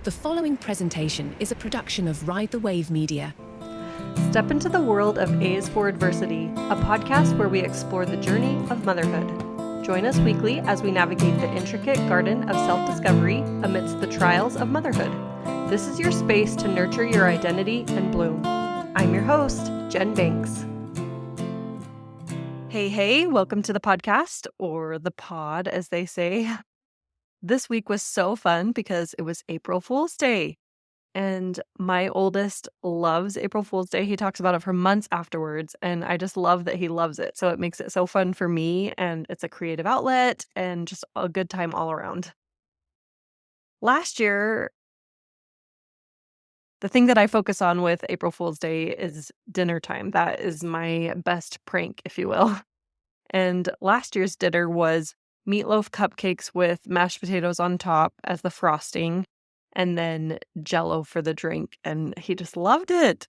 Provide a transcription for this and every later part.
The following presentation is a production of Ride the Wave Media. Step into the world of A is for Adversity, a podcast where we explore the journey of motherhood. Join us weekly as we navigate the intricate garden of self-discovery amidst the trials of motherhood. This is your space to nurture your identity and bloom. I'm your host, Jen Banks. Hey, welcome to the podcast, or the pod, as they say. This week was so fun because it was April Fool's Day. And my oldest loves April Fool's Day. He talks about it for months afterwards, and I just love that he loves it. So it makes it so fun for me, and it's a creative outlet and just a good time all around. Last year, the thing that I focus on with April Fool's Day is dinner time. That is my best prank, if you will. And last year's dinner was meatloaf cupcakes with mashed potatoes on top as the frosting, and then Jell-O for the drink, and he just loved it.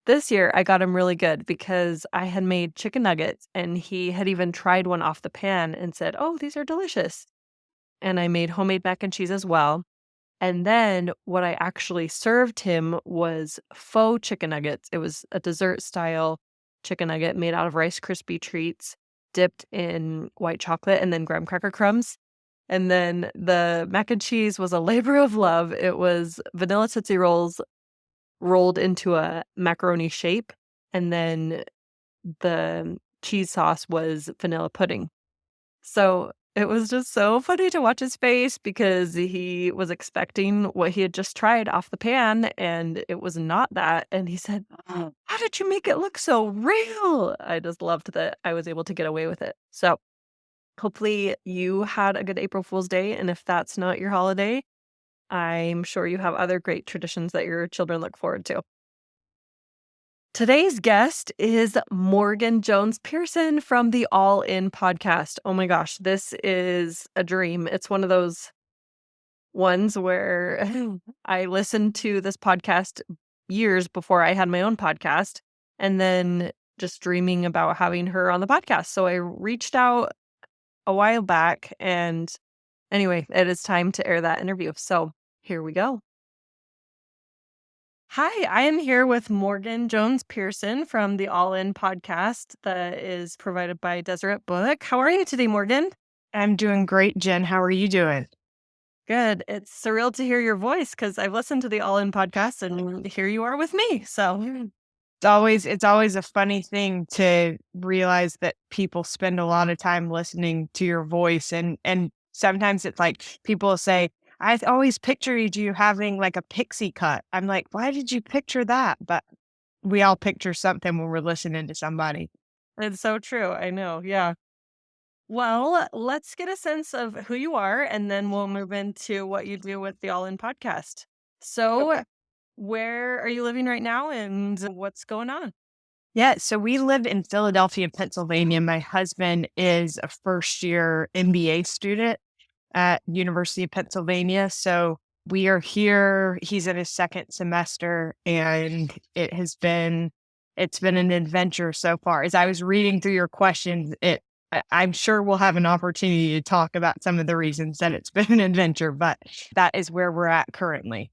This year, I got him really good because I had made chicken nuggets, and he had even tried one off the pan and said, "Oh, these are delicious." And I made homemade mac and cheese as well. And then what I actually served him was faux chicken nuggets. It was a dessert-style chicken nugget made out of Rice Krispie treats, dipped in white chocolate and then graham cracker crumbs. And then the mac and cheese was a labor of love. It was vanilla Tootsie Rolls rolled into a macaroni shape, and then the cheese sauce was vanilla pudding. So it was just so funny to watch his face because he was expecting what he had just tried off the pan, and it was not that. And he said, "Oh, how did you make it look so real?" I just loved that I was able to get away with it. So hopefully you had a good April Fool's Day, and if that's not your holiday, I'm sure you have other great traditions that your children look forward to. Today's guest is Morgan Jones Pearson from the All In podcast. Oh my gosh, this is a dream. It's one of those ones where I listened to this podcast years before I had my own podcast, and then just dreaming about having her on the podcast. So I reached out a while back, and anyway, it is time to air that interview. So here we go. Hi, I am here with Morgan Jones Pearson from the All In podcast that is provided by Deseret Book. How are you today, Morgan? I'm doing great, Jen. How are you doing? Good. It's surreal to hear your voice because I've listened to the All In podcast and here you are with me. So It's always a funny thing to realize that people spend a lot of time listening to your voice, and sometimes it's like people say, "I always pictured you having like a pixie cut." I'm like, "Why did you picture that?" But we all picture something when we're listening to somebody. it's so true. I know. Yeah. Well, let's get a sense of who you are and then we'll move into what you do with the All In podcast. So, Okay. where are you living right now and what's going on? Yeah, so we live in Philadelphia, Pennsylvania. My husband is a first year MBA student at University of Pennsylvania. So we are here. He's in his second semester, and it's been an adventure so far. As I was reading through your questions, I'm sure we'll have an opportunity to talk about some of the reasons that it's been an adventure, but that is where we're at currently.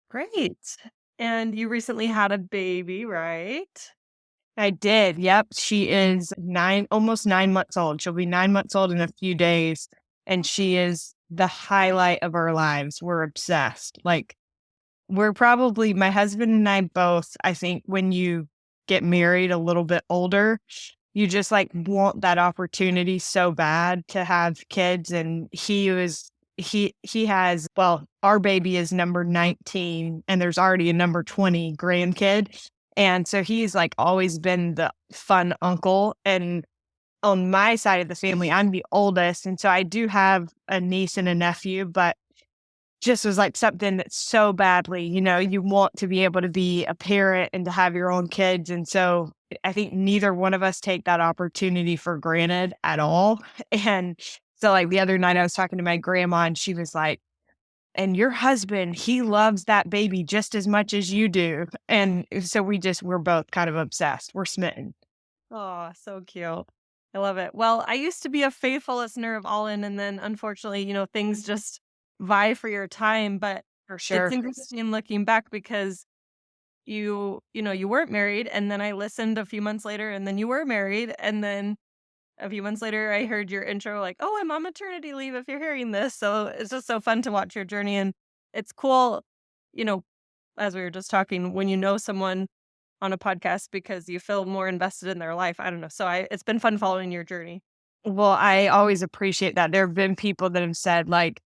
Great. And you recently had a baby, right? I did. Yep. She is almost 9 months old. She'll be 9 months old in a few days. And she is the highlight of our lives. We're obsessed. Like, my husband and I both, I think when you get married a little bit older, you just like want that opportunity so bad to have kids. And he has, well, our baby is number 19 and there's already a number 20 grandkid. And so he's like always been the fun uncle. And on my side of the family, I'm the oldest. And so I do have a niece and a nephew, but just was like something that so badly, you want to be able to be a parent and to have your own kids. And so I think neither one of us take that opportunity for granted at all. And so like the other night I was talking to my grandma and she was like, "And your husband, he loves that baby just as much as you do." And so we're both kind of obsessed. We're smitten. Oh, so cute. I love it. Well, I used to be a faithful listener of All In, and then unfortunately, things just vie for your time, but For it's sure. interesting looking back because you weren't married, and then I listened a few months later, and then you were married, and then a few months later, I heard your intro like, "Oh, I'm on maternity leave if you're hearing this." So it's just so fun to watch your journey. And it's cool, you know, as we were just talking, when you know someone on a podcast because you feel more invested in their life. I don't know. So it's been fun following your journey. Well, I always appreciate that. There have been people that have said, like,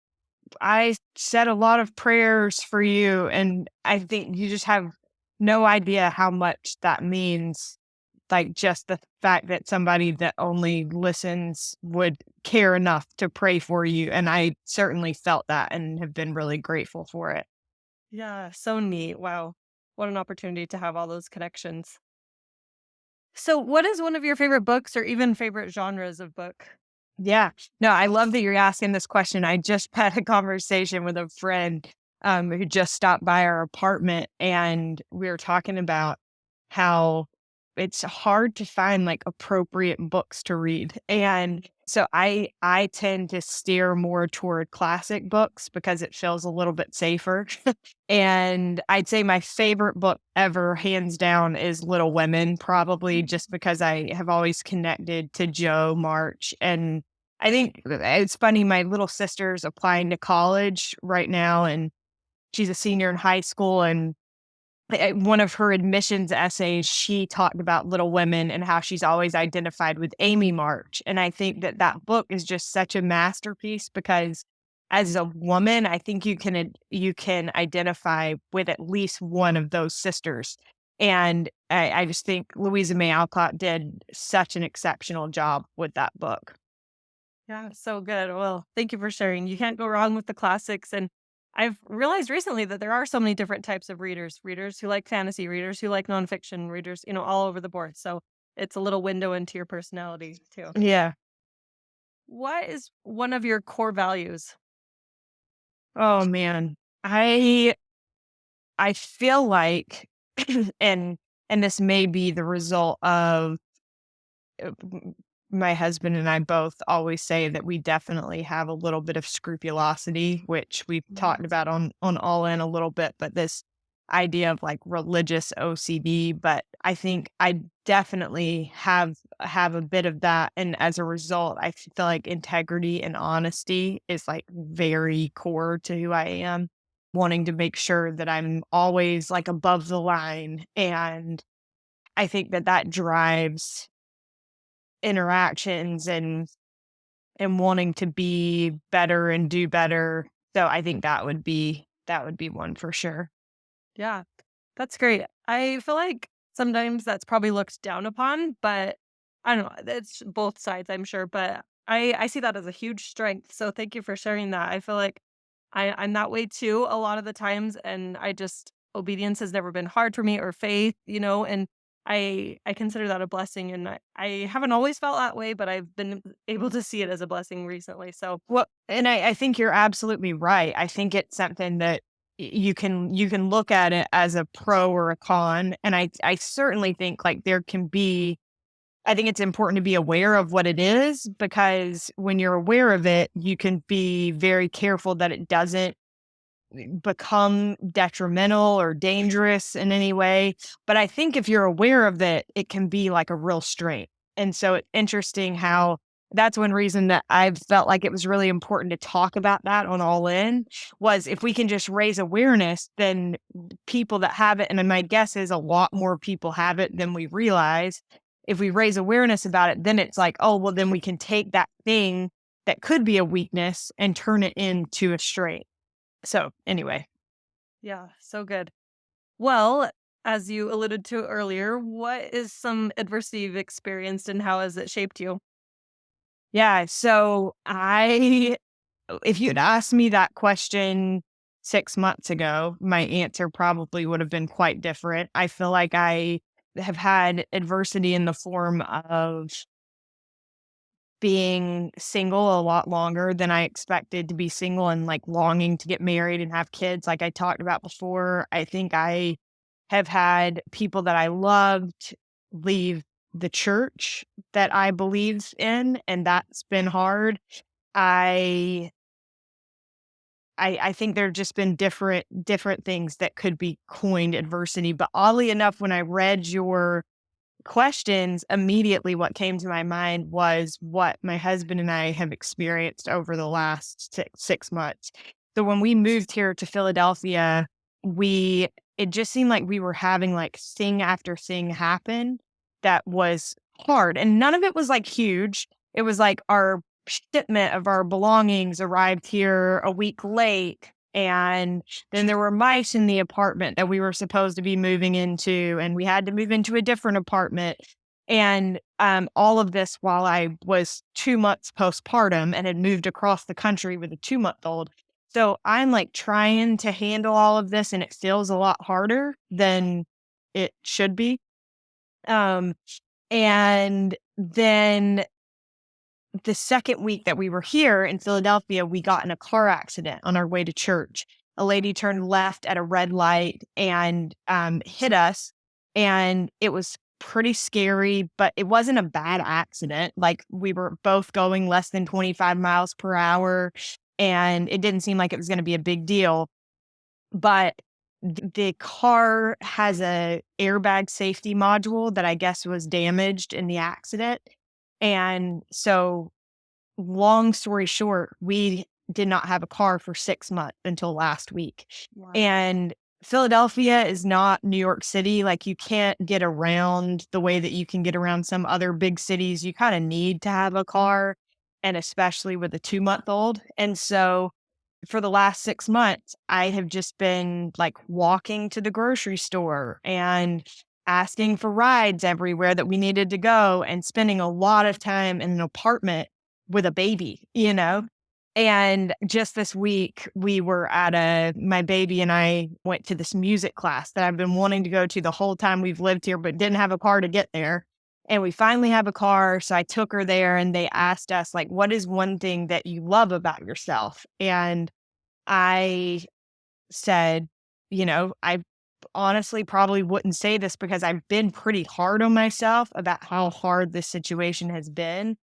I said a lot of prayers for you. And I think you just have no idea how much that means. Like, just the fact that somebody that only listens would care enough to pray for you. And I certainly felt that and have been really grateful for it. Yeah, so neat. Wow. What an opportunity to have all those connections. So, what is one of your favorite books or even favorite genres of book? Yeah. No, I love that you're asking this question. I just had a conversation with a friend who just stopped by our apartment, and we were talking about how it's hard to find like appropriate books to read. And so I tend to steer more toward classic books because it feels a little bit safer. And I'd say my favorite book ever, hands down, is Little Women, probably just because I have always connected to Joe March. And I think it's funny, my little sister's applying to college right now, and she's a senior in high school. And one of her admissions essays, she talked about Little Women and how she's always identified with Amy March. And I think that that book is just such a masterpiece because as a woman, I think you can identify with at least one of those sisters. And I just think Louisa May Alcott did such an exceptional job with that book. Yeah, so good. Well, thank you for sharing. You can't go wrong with the classics. And I've realized recently that there are so many different types of readers who like fantasy, readers who like nonfiction, readers, all over the board. So it's a little window into your personality too. Yeah. What is one of your core values? Oh man. I feel like and and this may be the result of my husband and I both always say that we definitely have a little bit of scrupulosity, which we've talked Yes. about on All In a little bit, but this idea of like religious OCD. But I think I definitely have a bit of that. And as a result, I feel like integrity and honesty is like very core to who I am, wanting to make sure that I'm always like above the line. And I think that that drives interactions and wanting to be better and do better. So I think that would be one for sure. Yeah, that's great. I feel like sometimes that's probably looked down upon, but I don't know. It's both sides, I'm sure. But I see that as a huge strength. So thank you for sharing that. I feel like I'm that way too a lot of the times, and obedience has never been hard for me or faith, and I consider that a blessing, and I haven't always felt that way, but I've been able to see it as a blessing recently. So Well, and I think you're absolutely right. I think it's something that you can look at it as a pro or a con. And I certainly think like there can be I think it's important to be aware of what it is because when you're aware of it, you can be very careful that it doesn't become detrimental or dangerous in any way. But I think if you're aware of it, it can be like a real strength. And so it's interesting how that's one reason that I've felt like it was really important to talk about that on All In was if we can just raise awareness, then people that have it, and my guess is a lot more people have it than we realize. If we raise awareness about it, then it's like, oh, well, then we can take that thing that could be a weakness and turn it into a strength. So, anyway, yeah, so good. Well, as you alluded to earlier, what is some adversity you've experienced and how has it shaped you? yeah, so I if you'd asked me that question 6 months ago, my answer probably would have been quite different. I feel like I have had adversity in the form of being single a lot longer than I expected to be single and, like, longing to get married and have kids like I talked about before. I think I have had people that I loved leave the church that I believe in, and that's been hard. I I think there have just been different things that could be coined adversity. But oddly enough, when I read your questions, immediately what came to my mind was what my husband and I have experienced over the last 6 months. So when we moved here to Philadelphia, it just seemed like we were having like thing after thing happen that was hard. And none of it was like huge. It was like our shipment of our belongings arrived here a week late. And then there were mice in the apartment that we were supposed to be moving into, and we had to move into a different apartment. And all of this while I was 2 months postpartum and had moved across the country with a 2-month-old. So I'm like trying to handle all of this, and it feels a lot harder than it should be. Um, and then the second week that we were here in Philadelphia, we got in a car accident on our way to church. A lady turned left at a red light and hit us. And it was pretty scary, but it wasn't a bad accident. Like we were both going less than 25 miles per hour, and it didn't seem like it was going to be a big deal. But the car has a airbag safety module that I guess was damaged in the accident. And so, long story short, we did not have a car for 6 months until last week. Wow. And Philadelphia is not New York City. Like, you can't get around the way that you can get around some other big cities. You kind of need to have a car, and especially with a 2-month-old. And so, for the last 6 months, I have just been like walking to the grocery store and asking for rides everywhere that we needed to go, and spending a lot of time in an apartment with a baby, you know? And just this week, my baby and I went to this music class that I've been wanting to go to the whole time we've lived here, but didn't have a car to get there. And we finally have a car. So I took her there, and they asked us, like, what is one thing that you love about yourself? And I said, I honestly probably wouldn't say this because I've been pretty hard on myself about how hard this situation has been.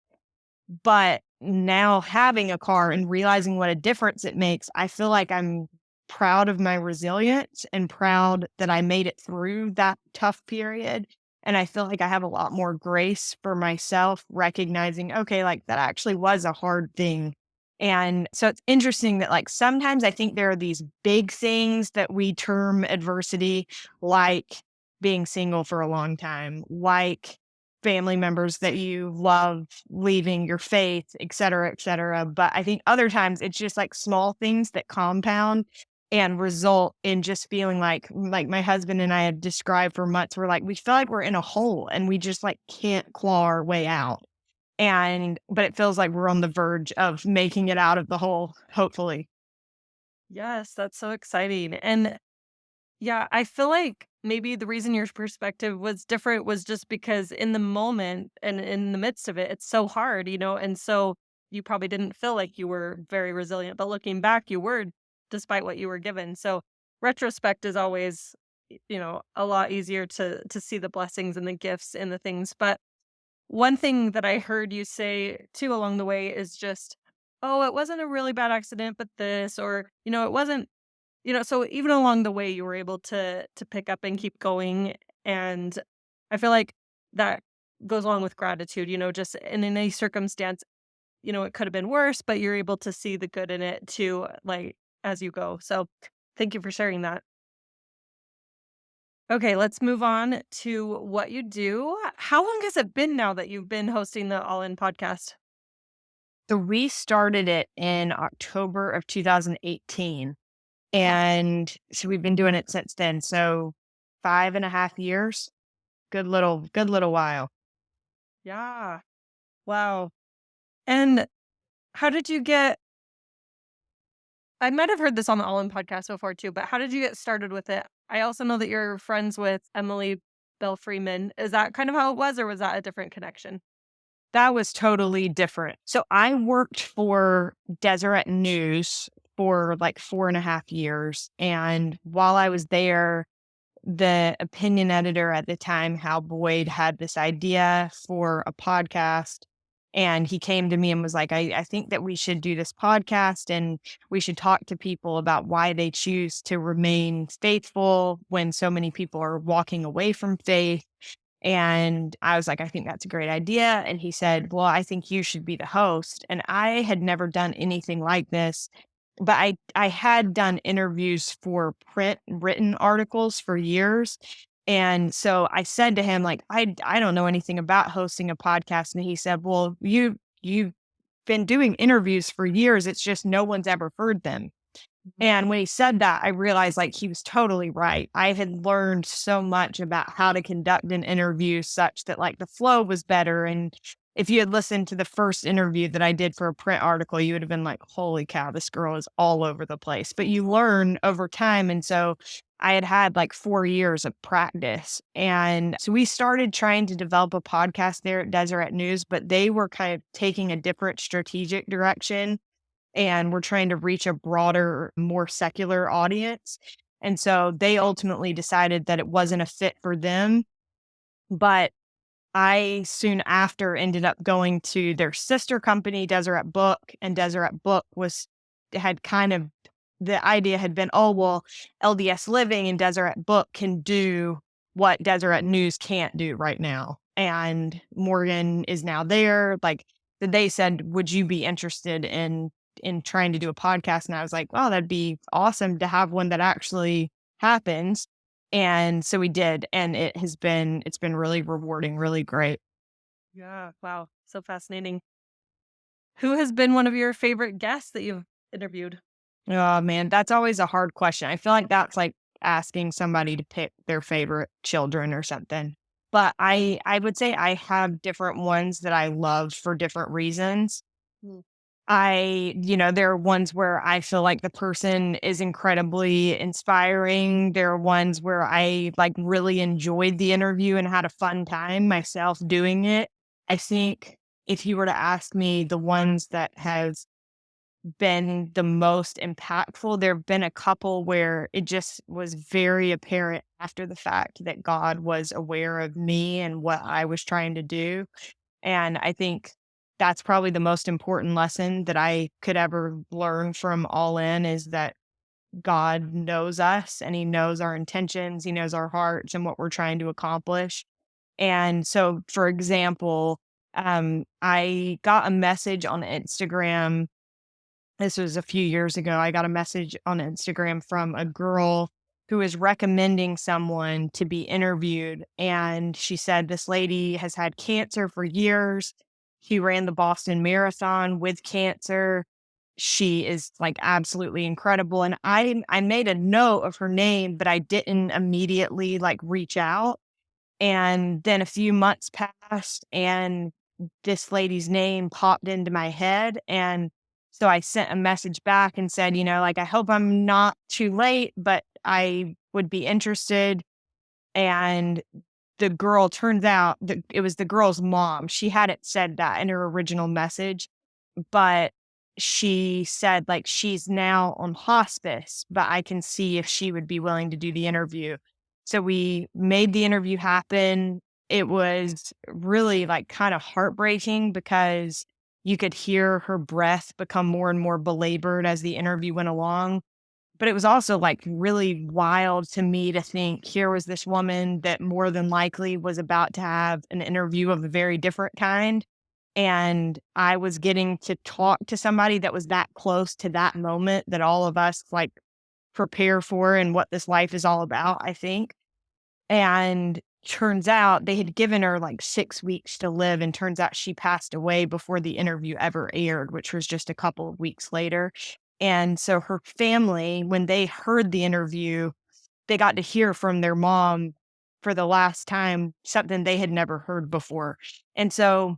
But now having a car and realizing what a difference it makes, I feel like I'm proud of my resilience and proud that I made it through that tough period. And I feel like I have a lot more grace for myself, recognizing, okay, like that actually was a hard thing. And so it's interesting that, like, sometimes I think there are these big things that we term adversity, like being single for a long time, like family members that you love leaving your faith, et cetera, et cetera. But I think other times it's just like small things that compound and result in just feeling like my husband and I had described for months, we're like, we feel like we're in a hole and we just like can't claw our way out. But it feels like we're on the verge of making it out of the hole, hopefully. Yes, that's so exciting. And yeah, I feel like maybe the reason your perspective was different was just because in the moment and in the midst of it, it's so hard, and so you probably didn't feel like you were very resilient, but looking back, you were, despite what you were given. So retrospect is always, a lot easier to see the blessings and the gifts and the things. But one thing that I heard you say too along the way is just, oh, it wasn't a really bad accident, but this, or, it wasn't, so even along the way, you were able to pick up and keep going. And I feel like that goes along with gratitude, just in any circumstance, it could have been worse, but you're able to see the good in it too, like as you go. So thank you for sharing that. Okay, let's move on to what you do. How long has it been now that you've been hosting the All In podcast? So we started it in October of 2018. And so we've been doing it since then. So 5.5 years. Good little while. Yeah. Wow. And how did you get I might have heard this on the All In podcast before too, but how did you get started with it? I also know that you're friends with Emily Bell Freeman. Is that kind of how it was, or was that a different connection? That was totally different. So I worked for Deseret News for like 4.5 years. And while I was there, the opinion editor at the time, Hal Boyd, had this idea for a podcast. And he came to me and was like, I think that we should do this podcast and we should talk to people about why they choose to remain faithful when so many people are walking away from faith. And I was like, I think that's a great idea. And he said, well, I think you should be the host. And I had never done anything like this, but I had done interviews for print written articles for years. And so I said to him, like, I don't know anything about hosting a podcast. And he said, well, you've been doing interviews for years. It's just no one's ever heard them. And when he said that, I realized like he was totally right. I had learned so much about how to conduct an interview such that like the flow was better. And if you had listened to the first interview that I did for a print article, you would have been like, holy cow, this girl is all over the place. But you learn over time. And so I had had like 4 years of practice. And so we started trying to develop a podcast there at Deseret News, but they were kind of taking a different strategic direction and we're trying to reach a broader, more secular audience. And so they ultimately decided that it wasn't a fit for them. But I soon after ended up going to their sister company, Deseret Book, and Deseret Book had kind of the idea had been, oh, well, LDS Living and Deseret Book can do what Deseret News can't do right now. And Morgan is now there. Like they said, would you be interested in trying to do a podcast? And I was like, wow, that'd be awesome to have one that actually happens. And so we did. And it's been really rewarding, really great. Yeah. Wow. So fascinating. Who has been one of your favorite guests that you've interviewed? Oh man, that's always a hard question. I feel like that's like asking somebody to pick their favorite children or something. But I would say I have different ones that I love for different reasons. Mm. There are ones where I feel like the person is incredibly inspiring. There are ones where I like really enjoyed the interview and had a fun time myself doing it. I think if you were to ask me the ones that have been the most impactful, there have been a couple where it just was very apparent after the fact that God was aware of me and what I was trying to do. And I think that's probably the most important lesson that I could ever learn from All In is that God knows us and he knows our intentions, he knows our hearts and what we're trying to accomplish. And so, for example, I got a message on Instagram. This was a few years ago. I got a message on Instagram from a girl who is recommending someone to be interviewed. And she said, this lady has had cancer for years. She ran the Boston Marathon with cancer. She is like absolutely incredible. And I made a note of her name, but I didn't immediately like reach out. And then a few months passed and this lady's name popped into my head. And so I sent a message back and said, like, I hope I'm not too late, but I would be interested. And the girl turns out that it was the girl's mom. She hadn't said that in her original message, but she said, like, she's now on hospice, but I can see if she would be willing to do the interview. So we made the interview happen. It was really like kind of heartbreaking because you could hear her breath become more and more belabored as the interview went along. But it was also like really wild to me to think here was this woman that more than likely was about to have an interview of a very different kind. And I was getting to talk to somebody that was that close to that moment that all of us like prepare for and what this life is all about, I think. And turns out they had given her like 6 weeks to live. And turns out she passed away before the interview ever aired, which was just a couple of weeks later. And so her family, when they heard the interview, they got to hear from their mom for the last time, something they had never heard before. And so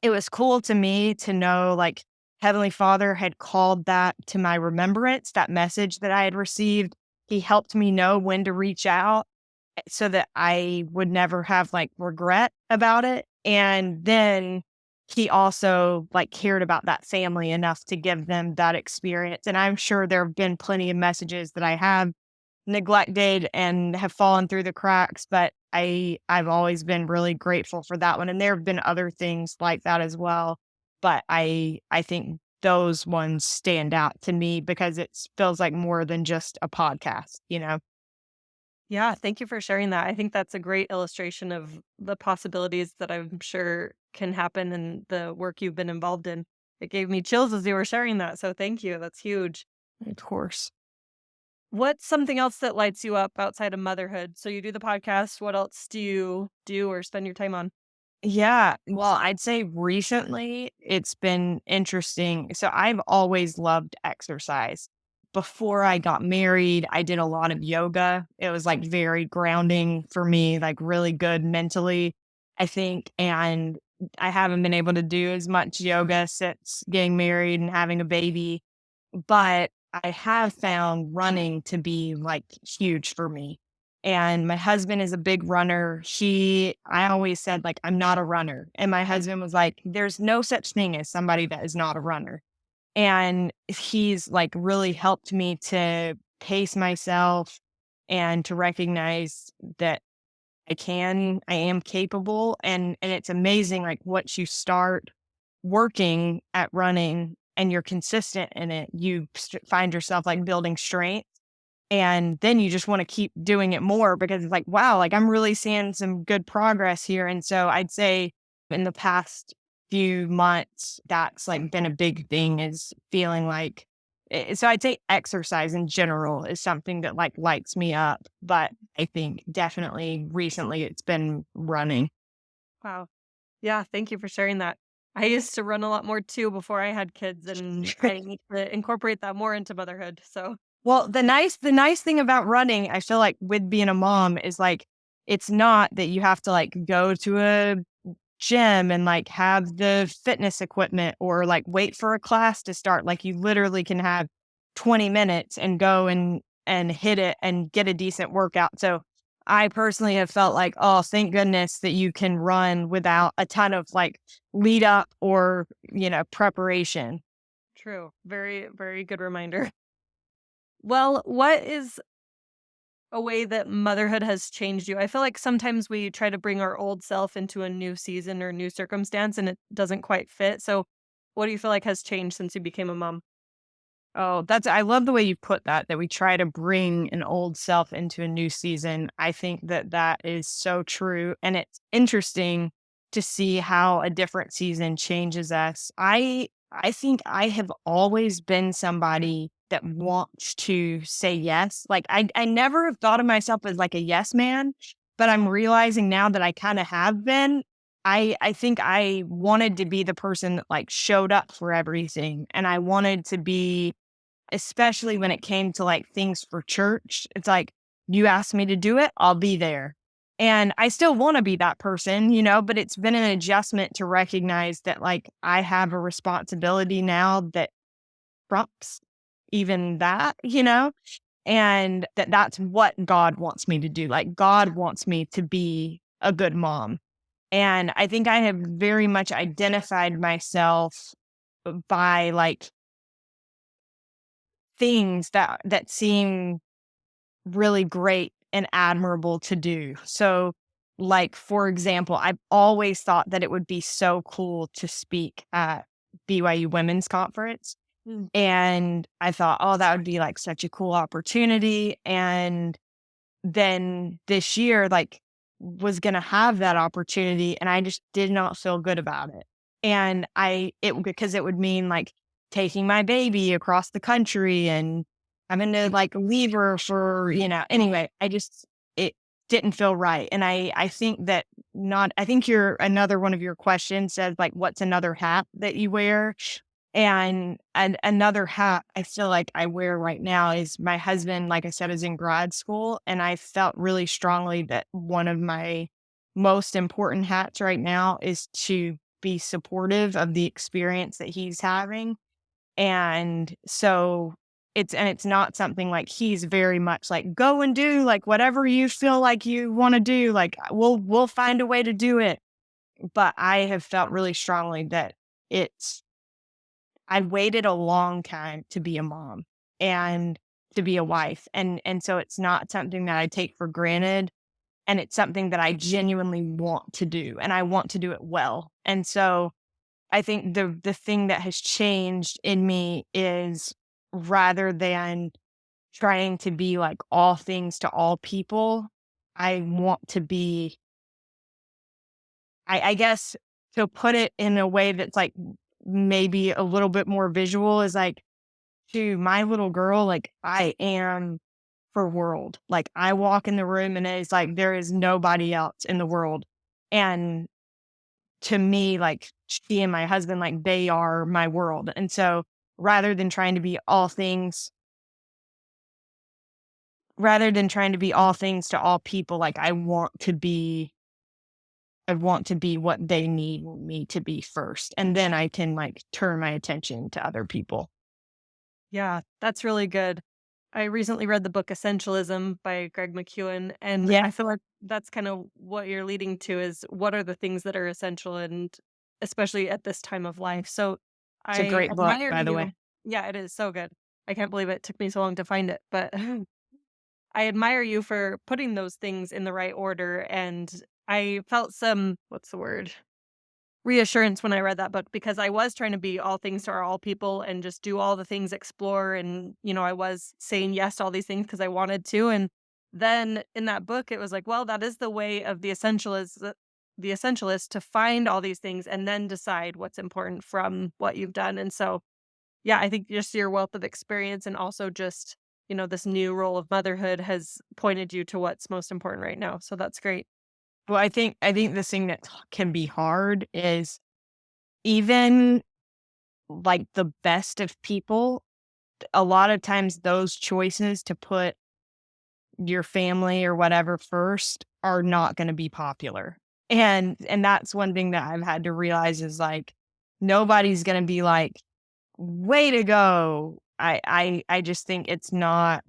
it was cool to me to know like Heavenly Father had called that to my remembrance, that message that I had received. He helped me know when to reach out so that I would never have like regret about it. And then he also like cared about that family enough to give them that experience. And I'm sure there have been plenty of messages that I have neglected and have fallen through the cracks, but I've always been really grateful for that one. And there have been other things like that as well. But I think those ones stand out to me because it feels like more than just a podcast, you know? Yeah, thank you for sharing that. I think that's a great illustration of the possibilities that I'm sure can happen in the work you've been involved in. It gave me chills as you were sharing that, so thank you. That's huge. Of course. What's something else that lights you up outside of motherhood? So you do the podcast. What else do you do or spend your time on? Yeah. Well, I'd say recently it's been interesting. So I've always loved exercise. Before I got married, I did a lot of yoga. It was like very grounding for me, like really good mentally, I think. And I haven't been able to do as much yoga since getting married and having a baby. But I have found running to be like huge for me. And my husband is a big runner. I always said, like, I'm not a runner. And my husband was like, there's no such thing as somebody that is not a runner. And he's like really helped me to pace myself and to recognize that I am capable. And it's amazing, like, once you start working at running and you're consistent in it, you find yourself like building strength. And then you just want to keep doing it more because it's like, wow, like I'm really seeing some good progress here. And so I'd say in the past few months, that's like been a big thing is feeling like, so I'd say exercise in general is something that like lights me up. But I think definitely recently it's been running. Wow. Yeah, thank you for sharing that. I used to run a lot more too before I had kids, and I need to incorporate that more into motherhood. So, Well, the nice thing about running, I feel like with being a mom is like it's not that you have to like go to a gym and like have the fitness equipment or like wait for a class to start. Like you literally can have 20 minutes and go and hit it and get a decent workout. So I personally have felt like, oh, thank goodness that you can run without a ton of like lead up or, preparation. true. Very, very good reminder. Well, what is a way that motherhood has changed you? I feel like sometimes we try to bring our old self into a new season or new circumstance and it doesn't quite fit. So, what do you feel like has changed since you became a mom? Oh, I love the way you put that we try to bring an old self into a new season. I think that that is so true. And it's interesting to see how a different season changes us. I think I have always been somebody that wants to say yes. Like I never have thought of myself as like a yes man, but I'm realizing now that I kind of have been. I think I wanted to be the person that like showed up for everything. And I wanted to be especially when it came to like things for church. It's like, you ask me to do it, I'll be there. And I still want to be that person, but it's been an adjustment to recognize that like I have a responsibility now that trumps even that, and that's what God wants me to do. Like God wants me to be a good mom. And I think I have very much identified myself by like things that seem really great and admirable to do. So, like for example, I've always thought that it would be so cool to speak at BYU Women's Conference. Mm. And I thought, oh, that would be like such a cool opportunity. And then this year, like, was going to have that opportunity. And I just did not feel good about it. And because it would mean like taking my baby across the country and having to like leave her for, anyway, it didn't feel right. And I think that I think another one of your questions says like, what's another hat that you wear? And another hat I feel like I wear right now is my husband, like I said, is in grad school. And I felt really strongly that one of my most important hats right now is to be supportive of the experience that he's having. And so it's not something like he's very much like go and do like whatever you feel like you want to do. Like we'll find a way to do it. But I have felt really strongly that it's I waited a long time to be a mom and to be a wife. And so it's not something that I take for granted. and it's something that I genuinely want to do, and I want to do it well. And so I think the thing that has changed in me is, rather than trying to be like all things to all people, I want to be, I guess, to put it in a way that's like maybe a little bit more visual, is like, to my little girl, like, I am her world. Like, I walk in the room and it's like there is nobody else in the world. And to me, like, she and my husband, like, they are my world. And so rather than trying to be all things, to all people, like, I want to be what they need me to be first. And then I can like turn my attention to other people. Yeah, that's really good. I recently read the book Essentialism by Greg McKeown, and Yeah, I feel like that's kind of what you're leading to, is what are the things that are essential, and especially at this time of life. So it's a I great book, admire by the way. you. Yeah, it is so good. I can't believe it took me so long to find it, but I admire you for putting those things in the right order. And I felt some, what's the word? Reassurance when I read that book, because I was trying to be all things to all people and just do all the things, explore, and I was saying yes to all these things because I wanted to. And then in that book, it was like, well, that is the way of the essentialist, to find all these things and then decide what's important from what you've done. And so, yeah, I think just your wealth of experience, and also just this new role of motherhood, has pointed you to what's most important right now. So that's great. Well, I think the thing that can be hard is, even like the best of people, a lot of times those choices to put your family or whatever first are not going to be popular. And that's one thing that I've had to realize, is like, nobody's going to be like, way to go. I just think it's not,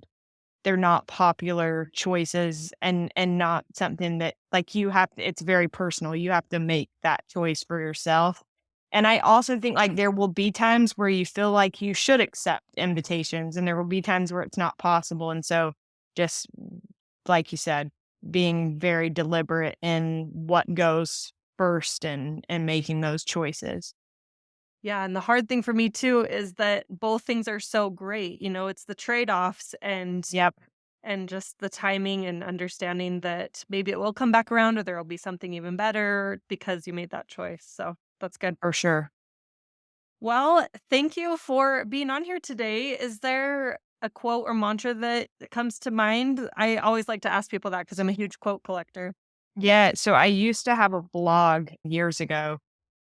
they're not popular choices, and not something that, like, you have to, it's very personal. You have to make that choice for yourself. And I also think, like, there will be times where you feel like you should accept invitations, and there will be times where it's not possible. And so, just like you said, being very deliberate in what goes first, and making those choices. Yeah, and the hard thing for me too is that both things are so great. It's the trade-offs, and Yep, just the timing, and understanding that maybe it will come back around, or there will be something even better because you made that choice. So that's good. for sure. Well, thank you for being on here today. Is there a quote or mantra that comes to mind? I always like to ask people that because I'm a huge quote collector. Yeah, so I used to have a blog years ago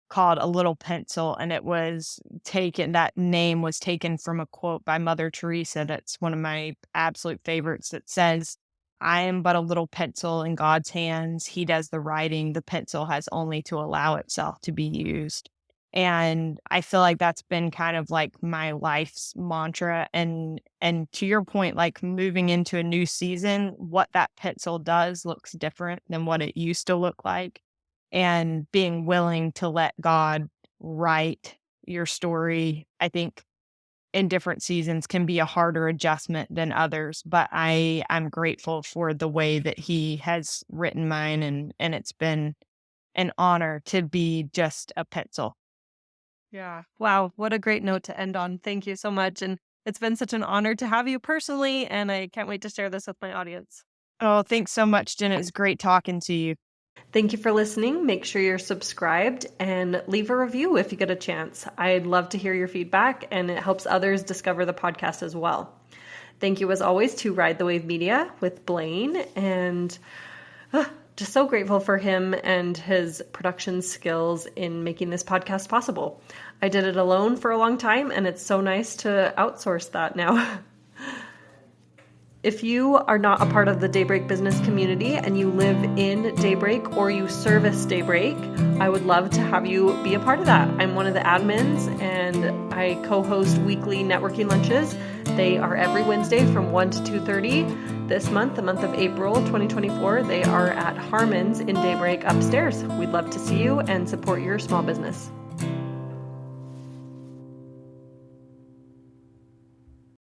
called A Little Pencil, and that name was taken from a quote by Mother Teresa that's one of my absolute favorites, that says, "I am but a little pencil in God's hands. He does the writing. The pencil has only to allow itself to be used." And I feel like that's been kind of like my life's mantra. And to your point, like, moving into a new season, what that pencil does looks different than what it used to look like. And being willing to let God write your story, I think, in different seasons can be a harder adjustment than others. But I'm grateful for the way that He has written mine, and it's been an honor to be just a pencil. Yeah. Wow. What a great note to end on. Thank you so much. And it's been such an honor to have you personally. And I can't wait to share this with my audience. Oh, thanks so much, Jen. It was great talking to you. Thank you for listening. Make sure you're subscribed and leave a review if you get a chance. I'd love to hear your feedback, and it helps others discover the podcast as well. Thank you, as always, to Ride the Wave Media with Blaine, and just so grateful for him and his production skills in making this podcast possible. I did it alone for a long time, and it's so nice to outsource that now. If you are not a part of the Daybreak business community and you live in Daybreak or you service Daybreak, I would love to have you be a part of that. I'm one of the admins, and I co-host weekly networking lunches. They are every Wednesday from 1 to 2:30. This month, the month of April 2024, they are at Harmon's in Daybreak upstairs. We'd love to see you and support your small business.